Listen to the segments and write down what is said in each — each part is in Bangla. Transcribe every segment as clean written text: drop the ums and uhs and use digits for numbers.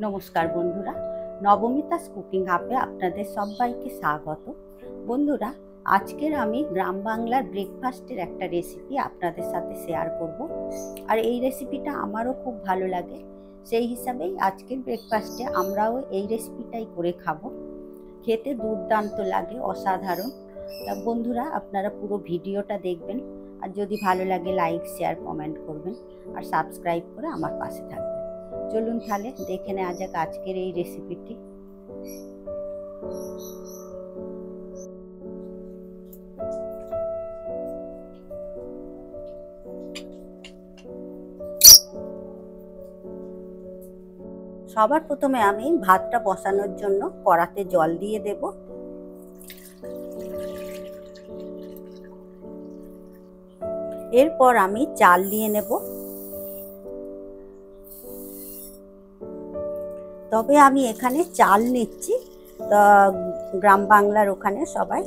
নমস্কার বন্ধুরা, নবমিতাস কুকিং হাবে আপনাদের সবাইকে স্বাগত। বন্ধুরা, আজকের আমি গ্রাম বাংলার ব্রেকফাস্টের একটা রেসিপি আপনাদের সাথে শেয়ার করব। আর এই রেসিপিটা আমারও খুব ভালো লাগে, সেই হিসাবেই আজকের ব্রেকফাস্টে আমরাও এই রেসিপিটাই করে খাবো। খেতে দুর্দান্ত লাগে, অসাধারণ। তা বন্ধুরা, আপনারা পুরো ভিডিওটা দেখবেন, আর যদি ভালো লাগে লাইক শেয়ার কমেন্ট করবেন, আর সাবস্ক্রাইব করে আমার পাশে থাকবেন। চলুন তাহলে দেখে নেওয়া যাক আজকের এই রেসিপিটি। সবার প্রথমে আমি ভাতটা বসানোর জন্য কড়াতে জল দিয়ে দেব। এরপর আমি চাল নিয়ে নেব। তবে আমি এখানে চাল নিচ্ছি, গ্রাম বাংলার ওখানে সবাই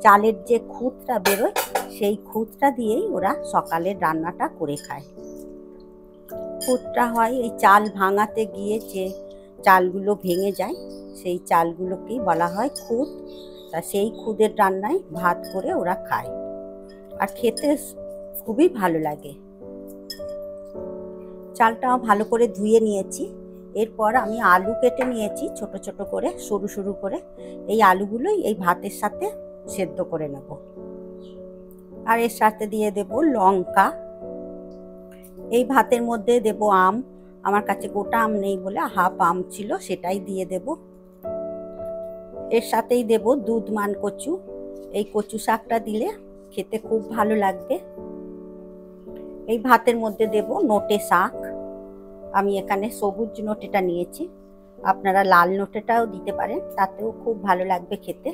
চালের যে খুদটা বেরোয় সেই খুদটা দিয়েই ওরা সকালের রান্নাটা করে খায়। খুদটা হয় এই চাল ভাঙাতে গিয়ে যে চালগুলো ভেঙে যায়, সেই চালগুলোকেই বলা হয় খুদ। তা সেই খুদের রান্নায় ভাত করে ওরা খায়, আর খেতে খুবই ভালো লাগে। চালটাও ভালো করে ধুয়ে নিয়েছি। এরপর আমি আলু কেটে নিয়েছি ছোট ছোট করে, সরু সরু করে। এই আলুগুলোই এই ভাতের সাথে সেদ্ধ করে নেব। আর এর সাথে দিয়ে দেব লঙ্কা। এই ভাতের মধ্যে দেব আম। আমার কাছে গোটা আম নেই বলে হাফ আম ছিল, সেটাই দিয়ে দেব। এর সাথেই দেব দুধমান কচু। এই কচু শাকটা দিলে খেতে খুব ভালো লাগবে। এই ভাতের মধ্যে দেব নোটে শাক। আমি এখানে সবুজ নোটেটা নিয়েছি, আপনারা লাল নোটেটাও দিতে পারেন, তাতেও খুব ভালো লাগবে খেতে।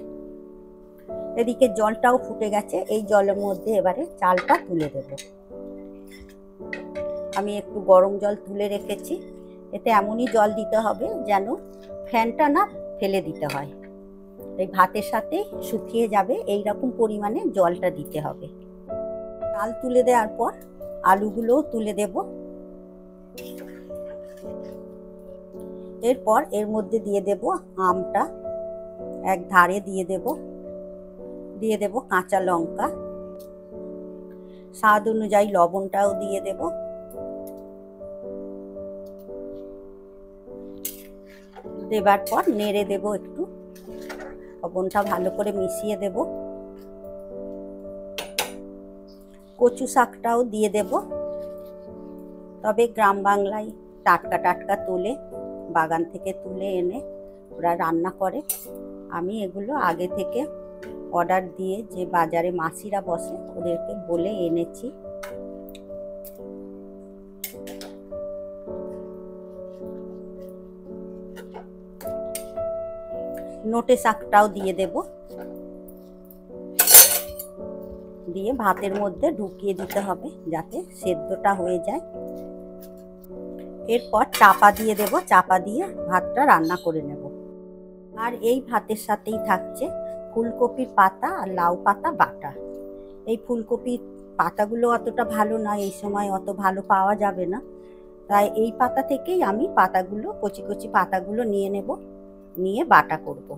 এদিকে জলটাও ফুটে গেছে, এই জলের মধ্যে এবারে চালটা তুলে দেব। আমি একটু গরম জল তুলে রেখেছি। এতে এমনই জল দিতে হবে যেন ফ্যানটা না ফেলে দিতে হয়। এই ভাতের সাথে শুকিয়ে যাবে, এই রকম পরিমাণে জলটা দিতে হবে। চাল তুলে দেওয়ার পর আলুগুলোও তুলে দেব। এরপর এর মধ্যে দিয়ে দেব আমটা, এক ধারে দিয়ে দেব কাঁচা লঙ্কা, স্বাদ অনুযায়ী লবণটাও দিয়ে দেব। দেবার পর নেড়ে দেব, একটু লবণটা ভালো করে মিশিয়ে দেব। কচু শাকটাও দিয়ে দেব। তবে গ্রাম বাংলায় টাটকা টাটকা তোলে, বাগান থেকে তুলে এনে ওরা রান্না করে। আমি এগুলো আগে থেকে অর্ডার দিয়ে, যে বাজারে মাসিরা বসে ওদেরকে বলে এনেছি। নোটে শাকটাও দিয়ে দেব, দিয়ে ভাতের মধ্যে ঢুকিয়ে দিতে হবে যাতে সেদ্ধটা হয়ে যায়। এরপর চাপা দিয়ে দেব, চাপা দিয়ে ভাতটা রান্না করে নেব। আর এই ভাতের সাথেই থাকছে ফুলকপির পাতা আর লাউ পাতা বাটা। এই ফুলকপির পাতাগুলো অতটা ভালো না, এই সময় অত ভালো পাওয়া যাবে না, তাই এই পাতা থেকেই আমি পাতাগুলো, কচি কচি পাতাগুলো নিয়ে নেব, নিয়ে বাটা করব।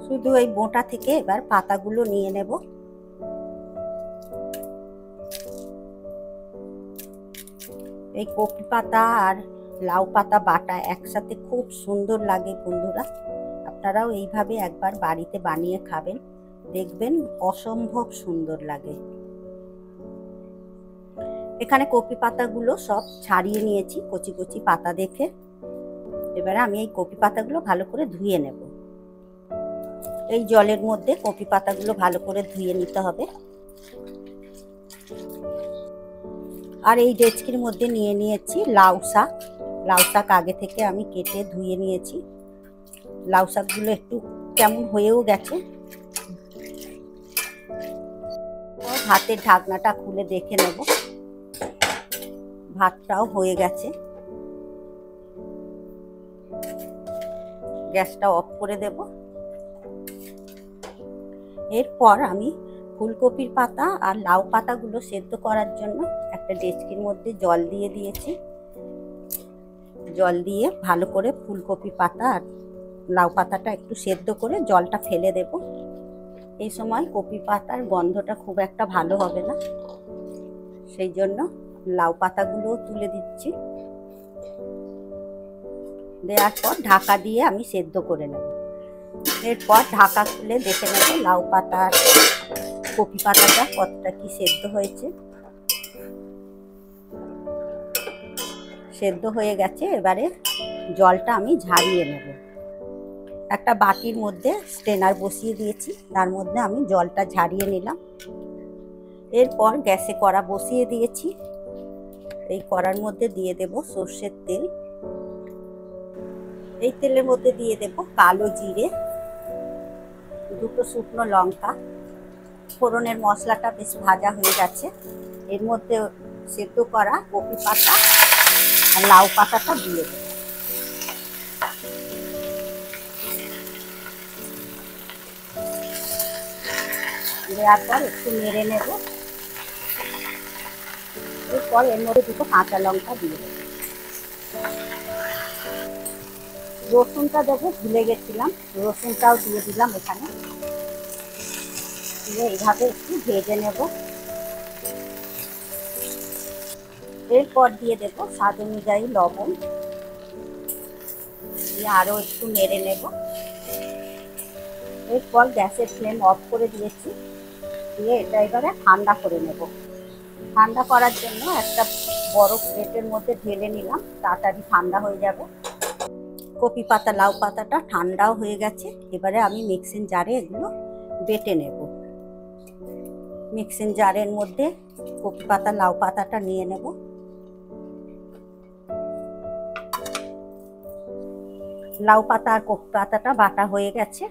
শুধু এই বোঁটা থেকে এবার পাতাগুলো নিয়ে নেব। এই কপি পাতা আর লাউ পাতা বাটা একসাথে খুব সুন্দর লাগে বন্ধুরা। আপনারাও এইভাবে একবার বাড়িতে বানিয়ে খাবেন, দেখবেন অসম্ভব সুন্দর লাগে। এখানে কপি পাতাগুলো সব ছাড়িয়ে নিয়েছি কচি কচি পাতা দেখে। এবারে আমি এই কপি পাতাগুলো ভালো করে ধুয়ে নেব। এই জলের মধ্যে কপি পাতাগুলো ভালো করে ধুয়ে নিতে হবে। আর এই ডেচকির মধ্যে নিয়ে নিয়েছি লাউ শাক। লাউ শাক আগে থেকে আমি কেটে ধুয়ে নিয়েছি। লাউ শাকগুলো একটু কেমন হয়েও গেছে। ভাতের ঢাকনাটা খুলে দেখে নেব, ভাতটাও হয়ে গেছে। গ্যাসটা অফ করে দেব। এরপর আমি ফুলকপির পাতা আর লাউ পাতাগুলো সেদ্ধ করার জন্য একটা ডেচকির মধ্যে জল দিয়ে দিয়েছি। জল দিয়ে ভালো করে ফুলকপি পাতা আর লাউ পাতাটা একটু সেদ্ধ করে জলটা ফেলে দেব। এই সময় কপি পাতার গন্ধটা খুব একটা ভালো হবে না, সেই জন্য লাউ পাতাগুলোও তুলে দিচ্ছি। দেওয়ার পর ঢাকা দিয়ে আমি সেদ্ধ করে নেব। এরপর ঢাকা খুলে দেখে নেব লাউ পাতা আর কপি পাতাটা কতটা কি সেদ্ধ হয়েছে। সেদ্ধ হয়ে গেছে, এবারে জলটা আমি ঝারিয়ে নেব। একটা বাটির মধ্যে স্ট্রেনার বসিয়ে দিয়েছি, তার মধ্যে আমি জলটা ঝারিয়ে নিলাম। এরপর গ্যাসে কড়া বসিয়ে দিয়েছি। এই কড়ার মধ্যে দিয়ে দেব সর্ষের তেল। এই তেলের মধ্যে দিয়ে দেব কালো জিরে, দুটো শুকনো লঙ্কা। ফোড়নের মশলাটা বেশ ভাজা হয়ে গেছে, এর মধ্যে সেদ্ধ করা কপি পাতা আর লাউ পাতাটা দিয়ে দেব। দেওয়ার পর একটু নেড়ে নেব। এরপর এর মধ্যে দুটো কাঁচা লঙ্কা দিয়ে দেব। রসুনটা দেবো, ভুলে গেছিলাম, রসুনটাও দিয়ে দিলাম এখানে। দিয়ে এইভাবে একটু ভেজে নেব। এরপর দিয়ে দেবো স্বাদ অনুযায়ী লবণ, দিয়ে আরও একটু নেড়ে নেব। এরপর গ্যাসের ফ্লেম অফ করে দিয়েছি। দিয়ে এটা এবারে ঠান্ডা করে নেব। ঠান্ডা করার জন্য একটা বড় প্লেটের মধ্যে ঢেলে নিলাম, তাড়াতাড়ি ঠান্ডা হয়ে যাবে। কপি পাতা লাউ পাতাটা ঠান্ডাও হয়ে গেছে, এবারে আমি মিক্সিং জারে এগুলো বেটে নেব। মিক্সিং জারের মধ্যে কপি পাতা লাউ পাতাটা নিয়ে নেব। লাউ পাতা আর কপি পাতাটা বাটা হয়ে গেছে।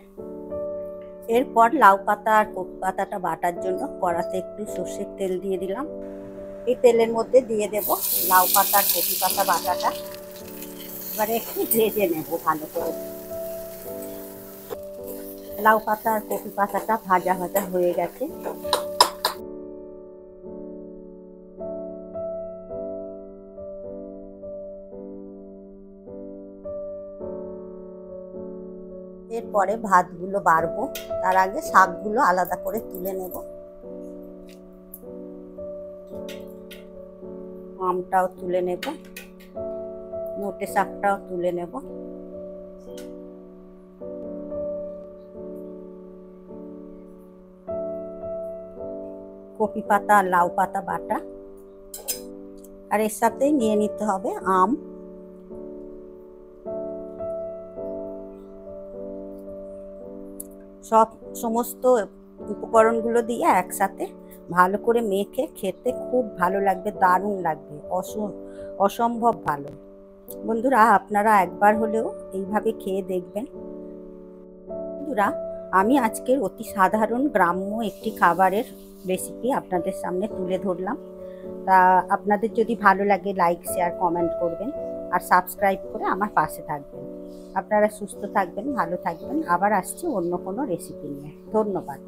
এরপর লাউ পাতা আর কপি পাতাটা বাটার জন্য কড়াতে একটু সর্ষের তেল দিয়ে দিলাম। এই তেলের মধ্যে দিয়ে দেব লাউ পাতা আর কপি পাতা বাটাটা। এবারে একটু ভেজে নেব ভালো করে। লাউ পাতা আর কপি পাতাটা ভাজা ভাজা হয়ে গেছে। এরপরে ভাতগুলো বাড়বো, তার আগে শাকগুলো আলাদা করে তুলে নেব। আমটাও তুলে নেব, নোটে শাকটাও তুলে নেব। কপি পাতা আর লাউ পাতা বাটা, আর এর সাথে নিয়ে নিতে হবে আম। সমস্ত উপকরণগুলো দিয়ে একসাথে ভালো করে মেখে খেতে খুব ভালো লাগবে, দারুণ লাগবে, অসম্ভব ভালো। বন্ধুরা, আপনারা একবার হলেও এইভাবে খেয়ে দেখবেন। বন্ধুরা, আমি আজকের অতি সাধারণ গ্রাম্য একটি খাবারের রেসিপি আপনাদের সামনে তুলে ধরলাম। তা আপনাদের যদি ভালো লাগে লাইক শেয়ার কমেন্ট করবেন আর সাবস্ক্রাইব করে আমার পাশে থাকবেন। আপনারা সুস্থ থাকবেন, ভালো থাকবেন। আবার আসছি অন্য কোনো রেসিপি নিয়ে। ধন্যবাদ।